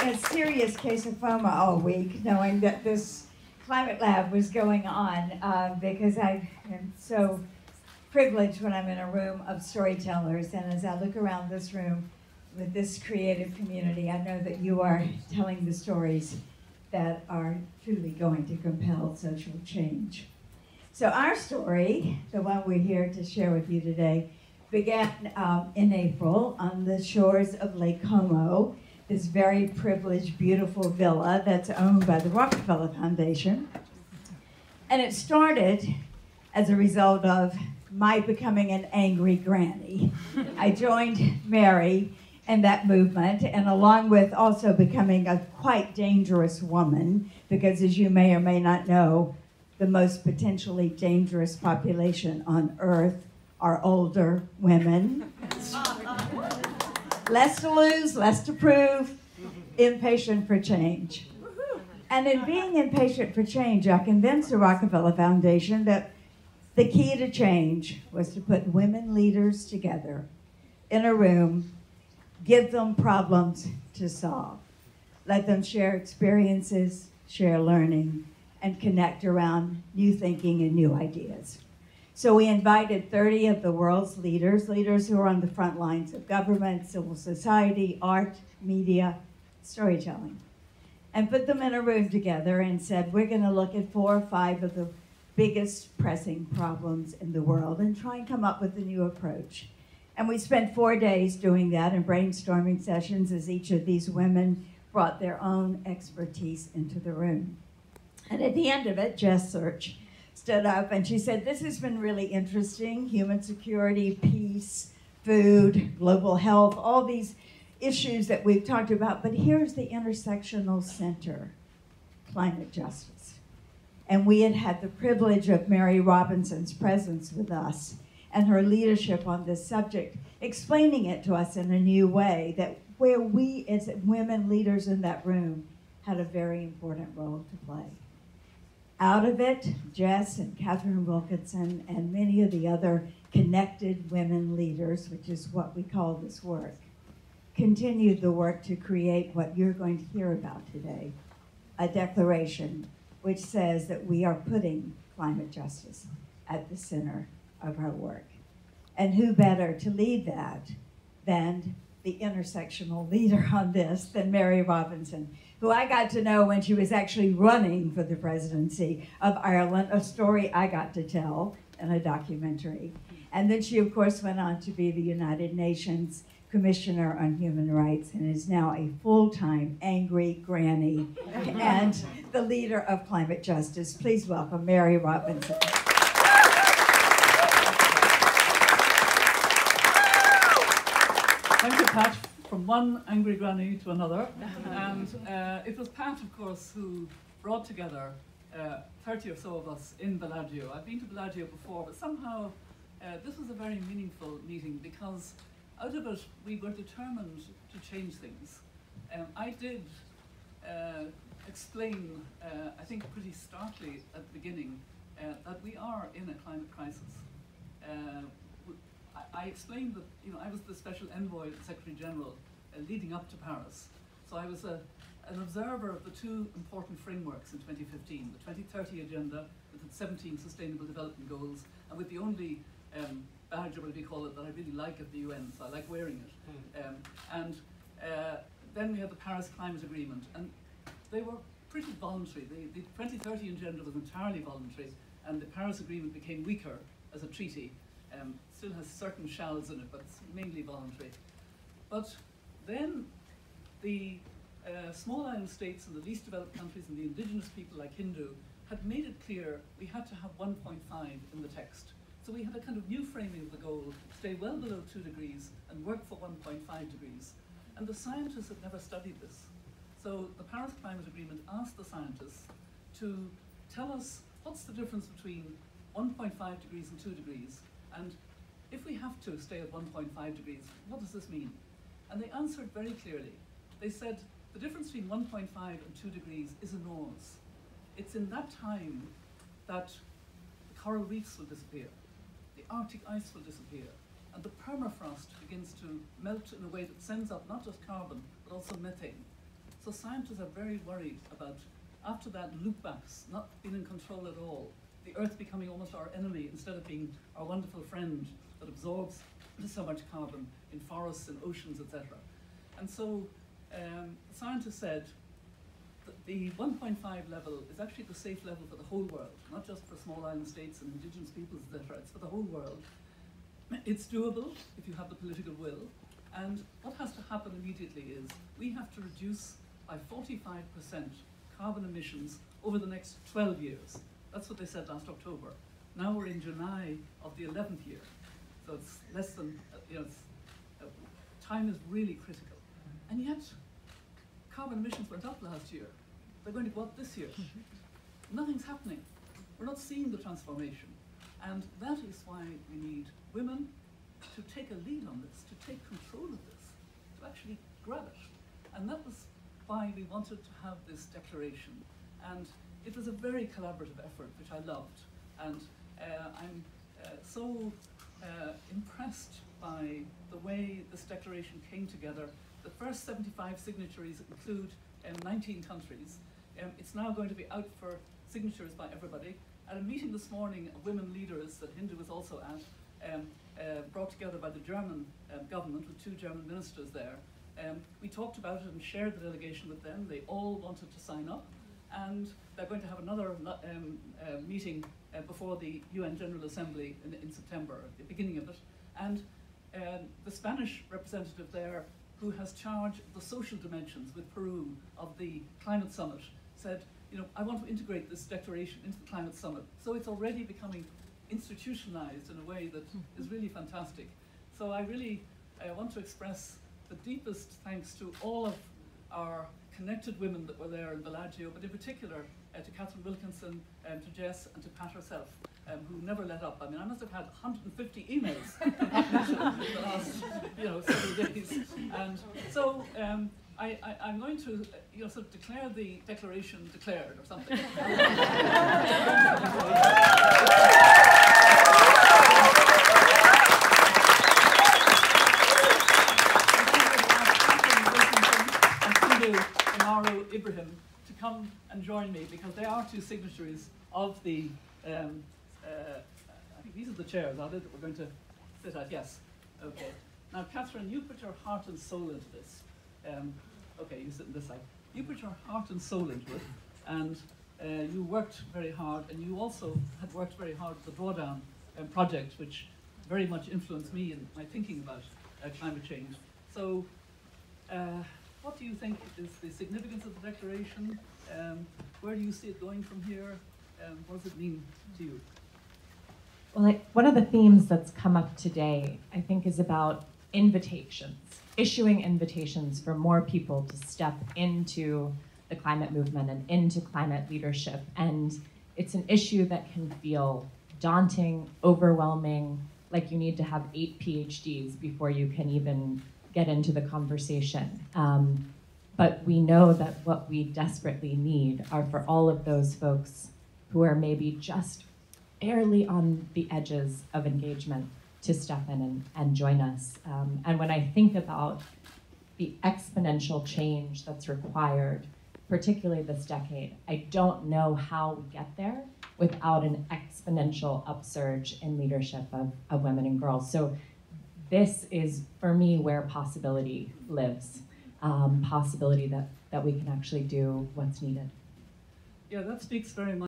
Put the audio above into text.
a serious case of FOMO all week, knowing that this climate lab was going on, because I am so privileged when I'm in a room of storytellers, and as I look around this room with this creative community, I know that you are telling the stories that are truly going to compel social change. So our story, the one we're here to share with you today, began in April on the shores of Lake Como, this very privileged, beautiful villa that's owned by the Rockefeller Foundation. And it started as a result of my becoming an angry granny. I joined Mary in that movement, and along with also becoming a quite dangerous woman, because as you may or may not know, the most potentially dangerous population on earth are older women. Less to lose, less to prove, impatient for change. And in being impatient for change, I convinced the Rockefeller Foundation that the key to change was to put women leaders together in a room, give them problems to solve, let them share experiences, share learning, and connect around new thinking and new ideas. So we invited 30 of the world's leaders who are on the front lines of government, civil society, art, media, storytelling, and put them in a room together and said, we're going to look at 4 or 5 of the biggest pressing problems in the world and try and come up with a new approach. And we spent 4 days doing that in brainstorming sessions as each of these women brought their own expertise into the room. And at the end of it, Jess Search stood up and she said, this has been really interesting, human security, peace, food, global health, all these issues that we've talked about, but here's the intersectional center, climate justice. And we had had the privilege of Mary Robinson's presence with us and her leadership on this subject, explaining it to us in a new way, that where we as women leaders in that room had a very important role to play. Out of it, Jess and Catherine Wilkinson and many of the other connected women leaders, which is what we call this work, continued the work to create what you're going to hear about today, a declaration which says that we are putting climate justice at the center of our work. And who better to lead that than the intersectional leader on this than Mary Robinson, who I got to know when she was actually running for the presidency of Ireland, a story I got to tell in a documentary. And then she, of course, went on to be the United Nations Commissioner on Human Rights and is now a full-time angry granny and the leader of climate justice. Please welcome Mary Robinson. Thank you, Pat. From one angry granny to another. And it was Pat, of course, who brought together 30 or so of us in Bellagio. I've been to Bellagio before, but somehow this was a very meaningful meeting because out of it, we were determined to change things. I did explain, I think pretty starkly at the beginning, that we are in a climate crisis. I explained that I was the special envoy of the Secretary General leading up to Paris. So I was an observer of the 2 important frameworks in 2015, the 2030 Agenda with its 17 Sustainable Development Goals, and with the only badge, or what do you call it, that I really like at the UN, so I like wearing it. Then we had the Paris Climate Agreement, and they were pretty voluntary. The 2030 Agenda was entirely voluntary, and the Paris Agreement became weaker as a treaty. Still has certain shalls in it, but it's mainly voluntary. But then the small island states and the least developed countries and the indigenous people like Hindu had made it clear we had to have 1.5 in the text. So we had a kind of new framing of the goal, stay well below 2 degrees and work for 1.5 degrees. And the scientists had never studied this. So the Paris Climate Agreement asked the scientists to tell us what's the difference between 1.5 degrees and 2 degrees. And if we have to stay at 1.5 degrees, what does this mean? And they answered very clearly. They said the difference between 1.5 and 2 degrees is enormous. It's in that time that the coral reefs will disappear, the Arctic ice will disappear, and the permafrost begins to melt in a way that sends up not just carbon, but also methane. So scientists are very worried about, after that, loopbacks, not being in control at all, the Earth becoming almost our enemy instead of being our wonderful friend that absorbs so much carbon in forests and oceans, etc. And so scientists said that the 1.5 level is actually the safe level for the whole world, not just for small island states and indigenous peoples, etc. It's for the whole world. It's doable if you have the political will. And what has to happen immediately is we have to reduce by 45% carbon emissions over the next 12 years. That's what they said last October. Now we're in July of the 11th year. So it's less than, time is really critical. And yet, carbon emissions went up last year. They're going to go up this year. Nothing's happening. We're not seeing the transformation. And that is why we need women to take a lead on this, to take control of this, to actually grab it. And that was why we wanted to have this declaration. And it was a very collaborative effort, which I loved. And I'm so impressed by the way this declaration came together. The first 75 signatories include 19 countries. It's now going to be out for signatures by everybody. At a meeting this morning of women leaders that Hindu was also at, brought together by the German government with 2 German ministers there, we talked about it and shared the delegation with them. They all wanted to sign up, and they're going to have another meeting before the UN General Assembly in September, at the beginning of it. And the Spanish representative there, who has charge of the social dimensions with Peru of the climate summit, said, I want to integrate this declaration into the climate summit. So it's already becoming institutionalized in a way that is really fantastic. So I really want to express the deepest thanks to all of our connected women that were there in Bellagio, but in particular to Catherine Wilkinson, to Jess, and to Pat herself, who never let up. I mean, I must have had 150 emails in the last several days. And so I'm going to sort of declare the declaration declared or something. Ibrahim to come and join me, because they are 2 signatories of the I think these are the chairs, are they, that we're going to sit at? Yes. Okay. Now, Catherine, you put your heart and soul into this. Okay, you sit on this side. You put your heart and soul into it, and you worked very hard, and you also had worked very hard with the Drawdown project, which very much influenced me in my thinking about climate change. So, what do you think is the significance of the declaration? Where do you see it going from here? What does it mean to you? Well, one of the themes that's come up today, I think, is about invitations, issuing invitations for more people to step into the climate movement and into climate leadership. And it's an issue that can feel daunting, overwhelming, like you need to have 8 PhDs before you can even get into the conversation. But we know that what we desperately need are for all of those folks who are maybe just barely on the edges of engagement to step in and join us. And when I think about the exponential change that's required, particularly this decade, I don't know how we get there without an exponential upsurge in leadership of women and girls. So this is, for me, where possibility lives. Possibility that we can actually do what's needed. Yeah, that speaks very much.